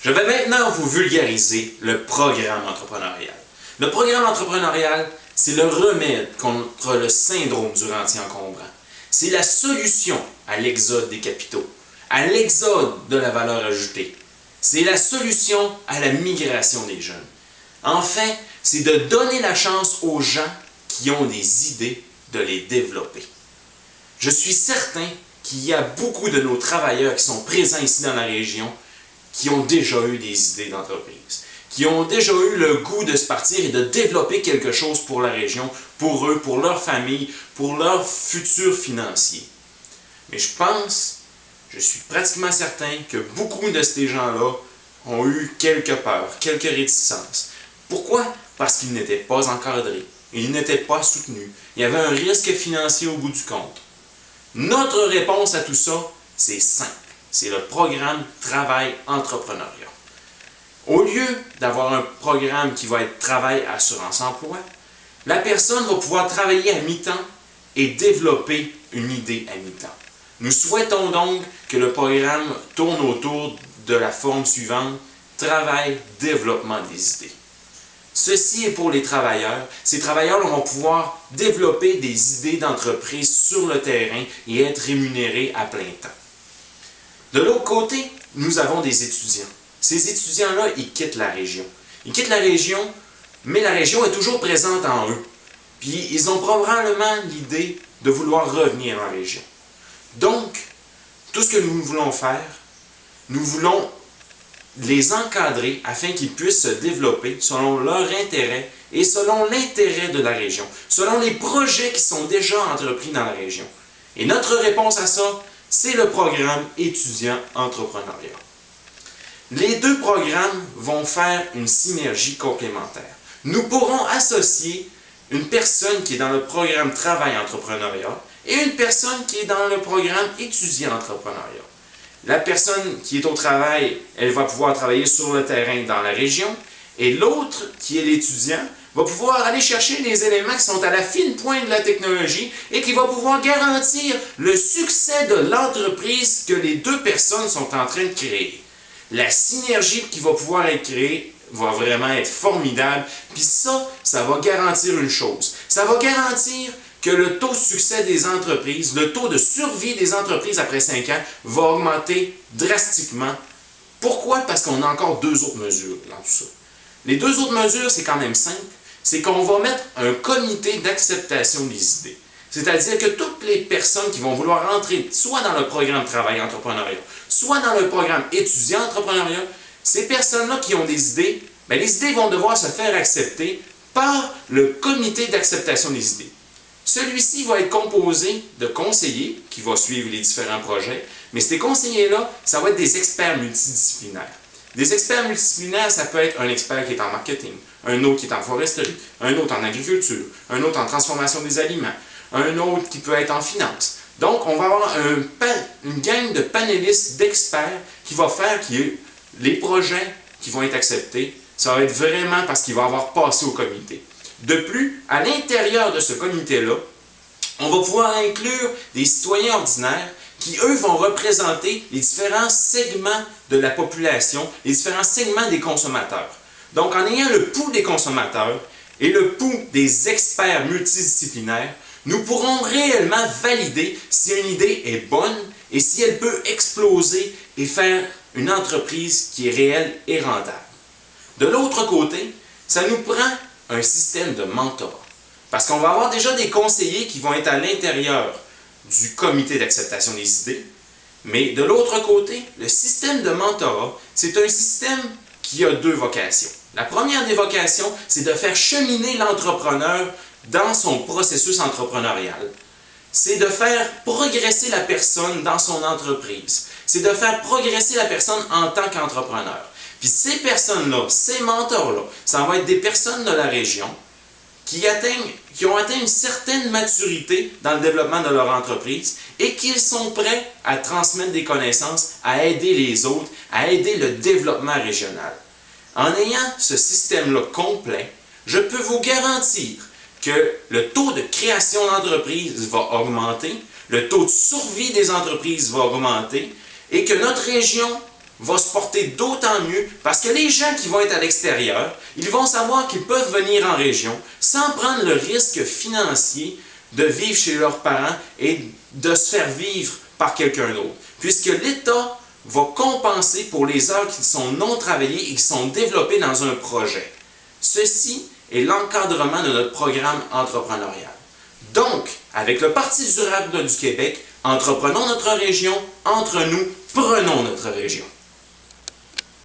Je vais maintenant vous vulgariser le programme entrepreneurial. Le programme entrepreneurial, c'est le remède contre le syndrome du rentier encombrant. C'est la solution à l'exode des capitaux, à l'exode de la valeur ajoutée. C'est la solution à la migration des jeunes. En fait, c'est de donner la chance aux gens qui ont des idées de les développer. Je suis certain qu'il y a beaucoup de nos travailleurs qui sont présents ici dans la région qui ont déjà eu des idées d'entreprise, qui ont déjà eu le goût de se partir et de développer quelque chose pour la région, pour eux, pour leur famille, pour leur futur financier. Mais je suis pratiquement certain que beaucoup de ces gens-là ont eu quelques peurs, quelques réticences. Pourquoi? Parce qu'ils n'étaient pas encadrés, ils n'étaient pas soutenus. Il y avait un risque financier au bout du compte. Notre réponse à tout ça, c'est simple. C'est le programme Travail Entrepreneuriat. Au lieu d'avoir un programme qui va être Travail Assurance Emploi, la personne va pouvoir travailler à mi-temps et développer une idée à mi-temps. Nous souhaitons donc que le programme tourne autour de la forme suivante, Travail, développement des idées. Ceci est pour les travailleurs. Ces travailleurs vont pouvoir développer des idées d'entreprise sur le terrain et être rémunérés à plein temps. De l'autre côté, nous avons des étudiants. Ces étudiants-là, ils quittent la région. Ils quittent la région, mais la région est toujours présente en eux. Puis ils ont probablement l'idée de vouloir revenir en région. Donc, tout ce que nous voulons faire, nous voulons les encadrer afin qu'ils puissent se développer selon leur intérêt et selon l'intérêt de la région, selon les projets qui sont déjà entrepris dans la région. Et notre réponse à ça, c'est le programme étudiant entrepreneuriat. Les deux programmes vont faire une synergie complémentaire. Nous pourrons associer une personne qui est dans le programme Travail entrepreneuriat et une personne qui est dans le programme étudiant entrepreneuriat. La personne qui est au travail, elle va pouvoir travailler sur le terrain dans la région, et l'autre, qui est l'étudiant, va pouvoir aller chercher les éléments qui sont à la fine pointe de la technologie et qui va pouvoir garantir le succès de l'entreprise que les deux personnes sont en train de créer. La synergie qui va pouvoir être créée va vraiment être formidable, puis ça va garantir une chose. Ça va garantir que le taux de succès des entreprises, le taux de survie des entreprises après 5 ans va augmenter drastiquement. Pourquoi? Parce qu'on a encore deux autres mesures dans tout ça. Les deux autres mesures, c'est quand même simple, c'est qu'on va mettre un comité d'acceptation des idées. C'est-à-dire que toutes les personnes qui vont vouloir entrer soit dans le programme Travail entrepreneuriat, soit dans le programme étudiant entrepreneuriat, ces personnes-là qui ont des idées, bien, les idées vont devoir se faire accepter par le comité d'acceptation des idées. Celui-ci va être composé de conseillers qui vont suivre les différents projets, mais ces conseillers-là, ça va être des experts multidisciplinaires. Des experts multidisciplinaires, ça peut être un expert qui est en marketing, un autre qui est en foresterie, un autre en agriculture, un autre en transformation des aliments, un autre qui peut être en finance. Donc, on va avoir une gang de panélistes, d'experts qui va faire que les projets qui vont être acceptés, ça va être vraiment parce qu'il va avoir passé au comité. De plus, à l'intérieur de ce comité-là, on va pouvoir inclure des citoyens ordinaires qui, eux, vont représenter les différents segments de la population, les différents segments des consommateurs. Donc, en ayant le pouls des consommateurs et le pouls des experts multidisciplinaires, nous pourrons réellement valider si une idée est bonne et si elle peut exploser et faire une entreprise qui est réelle et rentable. De l'autre côté, ça nous prend un système de mentorat. Parce qu'on va avoir déjà des conseillers qui vont être à l'intérieur du comité d'acceptation des idées. Mais de l'autre côté, le système de mentorat, c'est un système qui a deux vocations. La première des vocations, c'est de faire cheminer l'entrepreneur dans son processus entrepreneurial. C'est de faire progresser la personne dans son entreprise. C'est de faire progresser la personne en tant qu'entrepreneur. Puis ces personnes-là, ces mentors-là, ça va être des personnes de la région qui ont atteint une certaine maturité dans le développement de leur entreprise et qui sont prêts à transmettre des connaissances, à aider les autres, à aider le développement régional. En ayant ce système-là complet, je peux vous garantir que le taux de création d'entreprises va augmenter, le taux de survie des entreprises va augmenter et que notre région va se porter d'autant mieux parce que les gens qui vont être à l'extérieur, ils vont savoir qu'ils peuvent venir en région sans prendre le risque financier de vivre chez leurs parents et de se faire vivre par quelqu'un d'autre. Puisque l'État va compenser pour les heures qui sont non travaillées et qui sont développées dans un projet. Ceci est l'encadrement de notre programme entrepreneurial. Donc, avec le Parti durable du Québec, entreprenons notre région, entre nous, prenons notre région.